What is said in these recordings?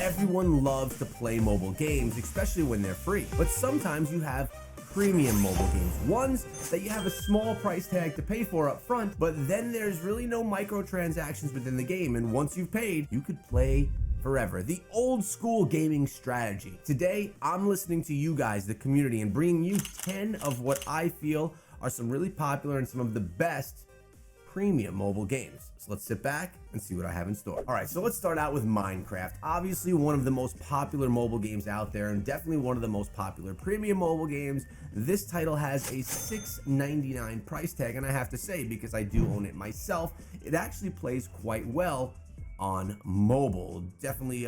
everyone loves to play mobile games, especially when they're free. But sometimes you have premium mobile games, ones that you have a small price tag to pay for up front, but then there's really no microtransactions within the game, and once you've paid, you could play forever. The old school gaming strategy. Today, I'm listening to you guys, the community, and bringing you 10 of what I feel are some really popular and some of the best premium mobile games. So let's sit back and see what I have in store. All right, so let's start out with Minecraft. Obviously one of the most popular mobile games out there, and definitely one of the most popular premium mobile games. This title has a $6.99 price tag, and I have to say, because I do own it myself, it actually plays quite well on mobile. Definitely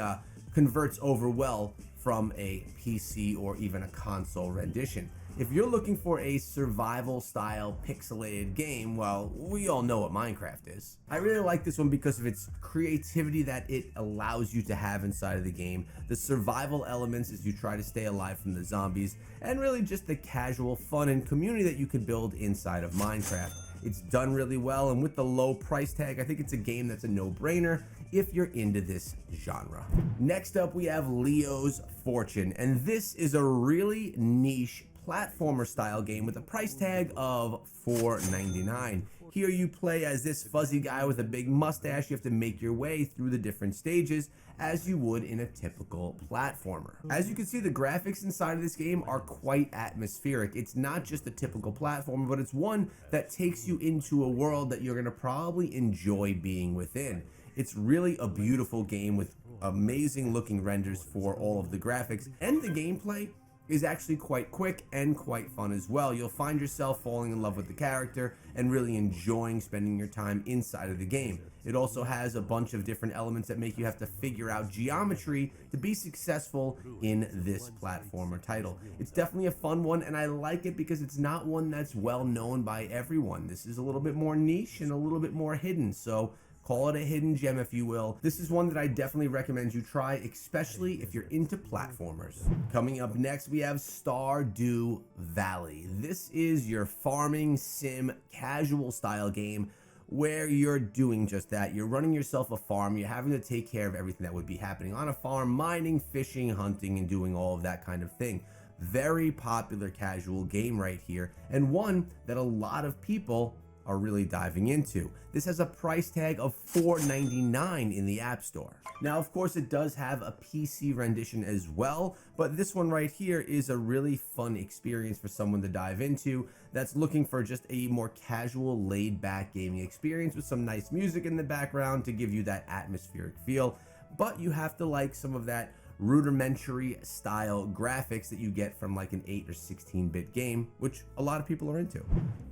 converts over well from a PC or even a console rendition. If you're looking for a survival style pixelated game, well, we all know what Minecraft is. I really like this one because of its creativity that it allows you to have inside of the game, the survival elements as you try to stay alive from the zombies, and really just the casual fun and community that you can build inside of Minecraft. It's done really well, and with the low price tag, I think it's a game that's a no-brainer if you're into this genre. Next up, we have Leo's Fortune, and this is a really niche platformer style game with a price tag of $4.99. Here you play as this fuzzy guy with a big mustache. You have to make your way through the different stages as you would in a typical platformer. As you can see, the graphics inside of this game are quite atmospheric. It's not just a typical platformer, but it's one that takes you into a world that you're gonna probably enjoy being within. It's really a beautiful game with amazing looking renders for all of the graphics, and the gameplay is actually quite quick and quite fun as well. You'll find yourself falling in love with the character and really enjoying spending your time inside of the game. It also has a bunch of different elements that make you have to figure out geometry to be successful in this platformer title. It's definitely a fun one, and I like it because it's not one that's well known by everyone. This is a little bit more niche and a little bit more hidden, so call it a hidden gem if you will. This is one that I definitely recommend you try, especially if you're into platformers. Coming up next, we have Stardew Valley. This is your farming sim casual style game where you're doing just that. You're running yourself a farm. You're having to take care of everything that would be happening on a farm, mining, fishing, hunting, and doing all of that kind of thing. Very popular casual game right here, and one that a lot of people are really diving into. This has a price tag of $4.99 in the App Store. Now, of course, it does have a PC rendition as well, but this one right here is a really fun experience for someone to dive into that's looking for just a more casual, laid-back gaming experience with some nice music in the background to give you that atmospheric feel. But you have to like some of that rudimentary style graphics that you get from like an 8 or 16-bit game, which a lot of people are into.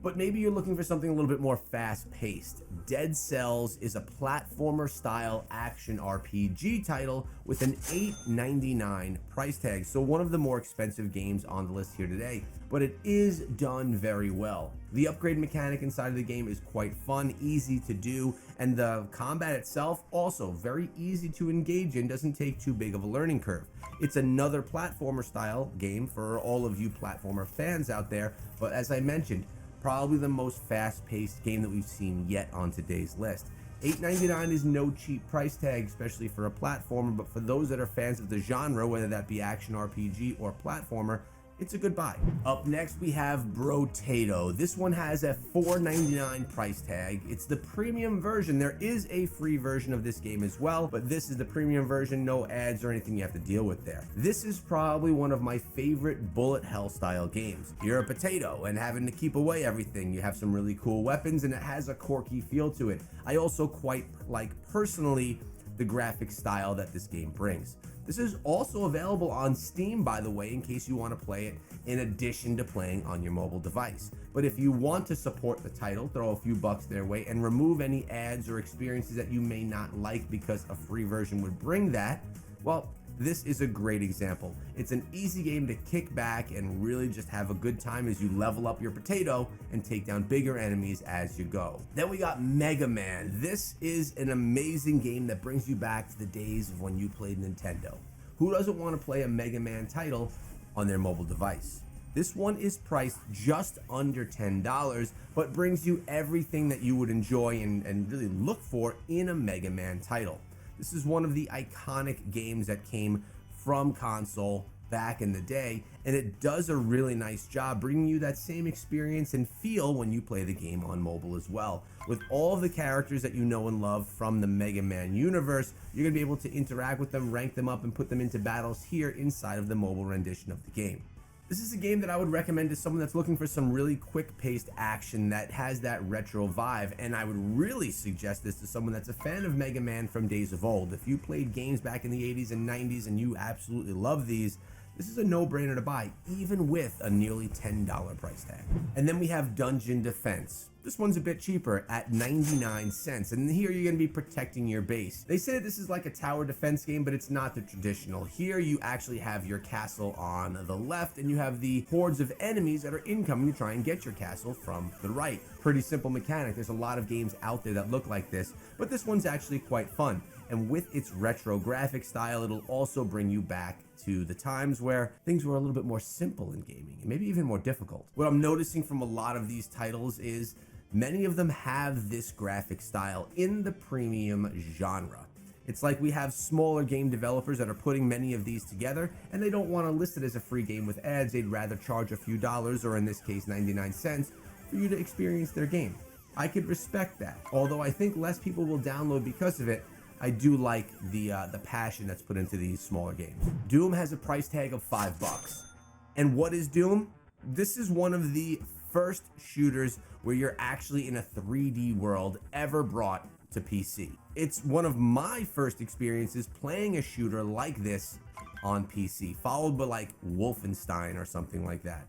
But maybe you're looking for something a little bit more fast-paced. Dead Cells is a platformer style action RPG title with an $8.99 price tag, so one of the more expensive games on the list here today, but it is done very well. The upgrade mechanic inside of the game is quite fun, easy to do, and the combat itself also very easy to engage in, doesn't take too big of a learning curve. It's another platformer style game for all of you platformer fans out there, but as I mentioned, probably the most fast-paced game that we've seen yet on today's list. $8.99 is no cheap price tag, especially for a platformer, but for those that are fans of the genre, whether that be action RPG or platformer, it's a good buy. Up next, we have Brotato. This one has a $4.99 price tag. It's the premium version. There is a free version of this game as well, but this is the premium version, no ads or anything you have to deal with there. This is probably one of my favorite bullet hell style games. You're a potato and having to keep away everything. You have some really cool weapons and it has a quirky feel to it. I also quite like, personally, the graphic style that this game brings. This is also available on Steam, by the way, in case you want to play it in addition to playing on your mobile device. But if you want to support the title, throw a few bucks their way and remove any ads or experiences that you may not like because a free version would bring that, well, this is a great example. It's an easy game to kick back and really just have a good time as you level up your potato and take down bigger enemies as you go. Then we got Mega Man. This is an amazing game that brings you back to the days of when you played Nintendo. Who doesn't want to play a Mega Man title on their mobile device? This one is priced just under $10, but brings you everything that you would enjoy and really look for in a Mega Man title. This is one of the iconic games that came from console back in the day, and it does a really nice job bringing you that same experience and feel when you play the game on mobile as well. With all of the characters that you know and love from the Mega Man universe, you're gonna be able to interact with them, rank them up, and put them into battles here inside of the mobile rendition of the game. This is a game that I would recommend to someone that's looking for some really quick-paced action that has that retro vibe, and I would really suggest this to someone that's a fan of Mega Man from days of old. If you played games back in the 80s and 90s and you absolutely love these, this is a no-brainer to buy, even with a nearly $10 price tag. And then we have Dungeon Defense. This one's a bit cheaper at 99 cents, and here you're going to be protecting your base. They say that this is like a tower defense game, but it's not the traditional. Here you actually have your castle on the left, and you have the hordes of enemies that are incoming to try and get your castle from the right. Pretty simple mechanic. There's a lot of games out there that look like this, but this one's actually quite fun. And with its retro graphic style, it'll also bring you back to the times where things were a little bit more simple in gaming, and maybe even more difficult. What I'm noticing from a lot of these titles is many of them have this graphic style in the premium genre. It's like we have smaller game developers that are putting many of these together, and they don't want to list it as a free game with ads. They'd rather charge a few dollars, or in this case 99 cents, for you to experience their game. I could respect that. Although I think less people will download because of it, I do like the passion that's put into these smaller games. Doom has a price tag of $5. And what is Doom? This is one of the first shooters where you're actually in a 3D world ever brought to PC. It's one of my first experiences playing a shooter like this on PC, followed by like Wolfenstein or something like that.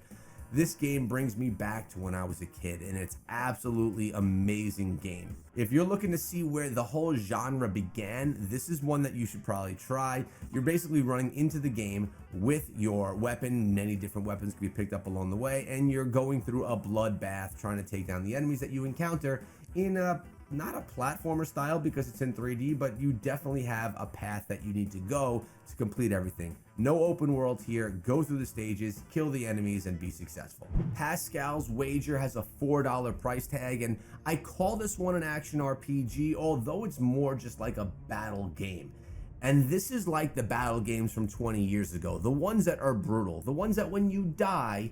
This game brings me back to when I was a kid, and it's absolutely amazing game. If you're looking to see where the whole genre began, this is one that you should probably try. You're basically running into the game with your weapon. Many different weapons can be picked up along the way, and you're going through a bloodbath trying to take down the enemies that you encounter in a not a platformer style because it's in 3D, but you definitely have a path that you need to go to complete everything. No open world here. Go through the stages, kill the enemies, and be successful. Pascal's Wager has a $4 price tag, and I call this one an action RPG, although it's more just like a battle game. And this is like the battle games from 20 years ago, the ones that are brutal, the ones that when you die,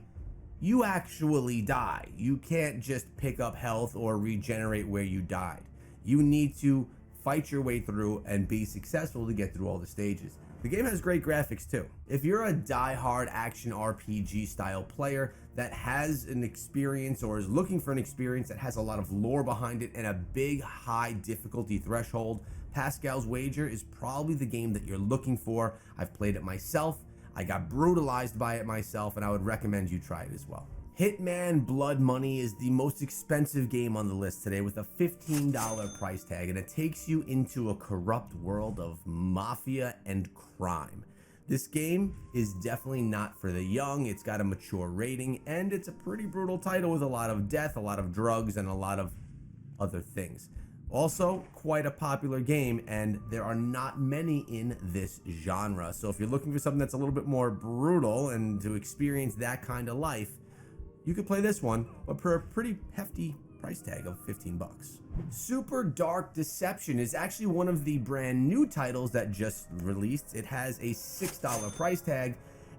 you actually die. You can't just pick up health or regenerate where you died. You need to fight your way through and be successful to get through all the stages. The game has great graphics too. If you're a die-hard action RPG style player that has an experience or is looking for an experience that has a lot of lore behind it and a big high difficulty threshold, Pascal's Wager is probably the game that you're looking for. I've played it myself. I got brutalized by it myself, and I would recommend you try it as well. Hitman Blood Money is the most expensive game on the list today with a $15 price tag, and it takes you into a corrupt world of mafia and crime. This game is definitely not for the young. It's got a mature rating, and it's a pretty brutal title with a lot of death, a lot of drugs, and a lot of other things. Also, quite a popular game, and there are not many in this genre. So if you're looking for something that's a little bit more brutal and to experience that kind of life, you could play this one, but for a pretty hefty price tag of 15 bucks. Super Dark Deception is actually one of the brand new titles that just released. It has a $6 price tag,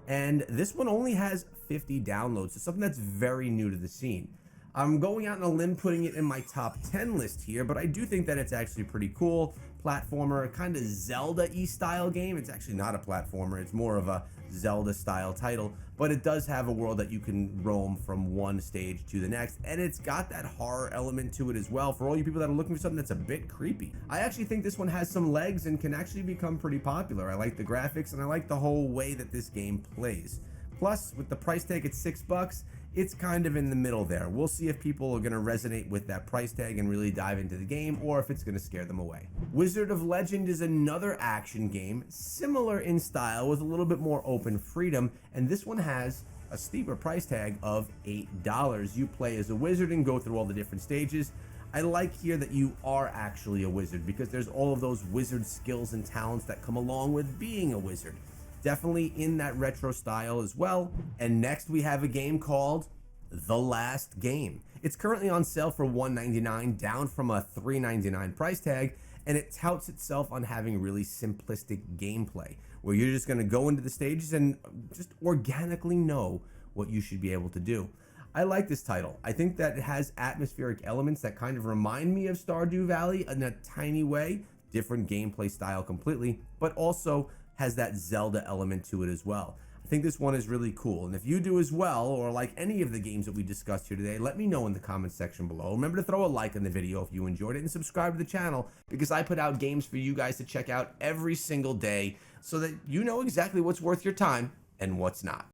and this one only has 50 downloads. So something that's very new to the scene. I'm going out on a limb putting it in my top 10 list here, but I do think that it's actually pretty cool. Platformer, kind of Zelda-y style game. It's actually not a platformer, it's more of a Zelda style title, but it does have a world that you can roam from one stage to the next, and it's got that horror element to it as well for all you people that are looking for something that's a bit creepy. I actually think this one has some legs and can actually become pretty popular. I like the graphics, and I like the whole way that this game plays. Plus, with the price tag at $6, it's kind of in the middle there. We'll see if people are going to resonate with that price tag and really dive into the game, or if it's going to scare them away. Wizard of Legend is another action game, similar in style with a little bit more open freedom, and this one has a steeper price tag of $8. You play as a wizard and go through all the different stages. I like here that you are actually a wizard because there's all of those wizard skills and talents that come along with being a wizard. Definitely in that retro style as well. And next we have a game called The Last Game. It's currently on sale for $1.99, down from a $3.99 price tag, and it touts itself on having really simplistic gameplay, where you're just going to go into the stages and just organically know what you should be able to do. I like this title. I think that it has atmospheric elements that kind of remind me of Stardew Valley in a tiny way, different gameplay style completely, but also has that Zelda element to it as well. I think this one is really cool, and if you do as well, or like any of the games that we discussed here today, let me know in the comments section below. Remember to throw a like on the video if you enjoyed it, and subscribe to the channel, because I put out games for you guys to check out every single day so that you know exactly what's worth your time and what's not.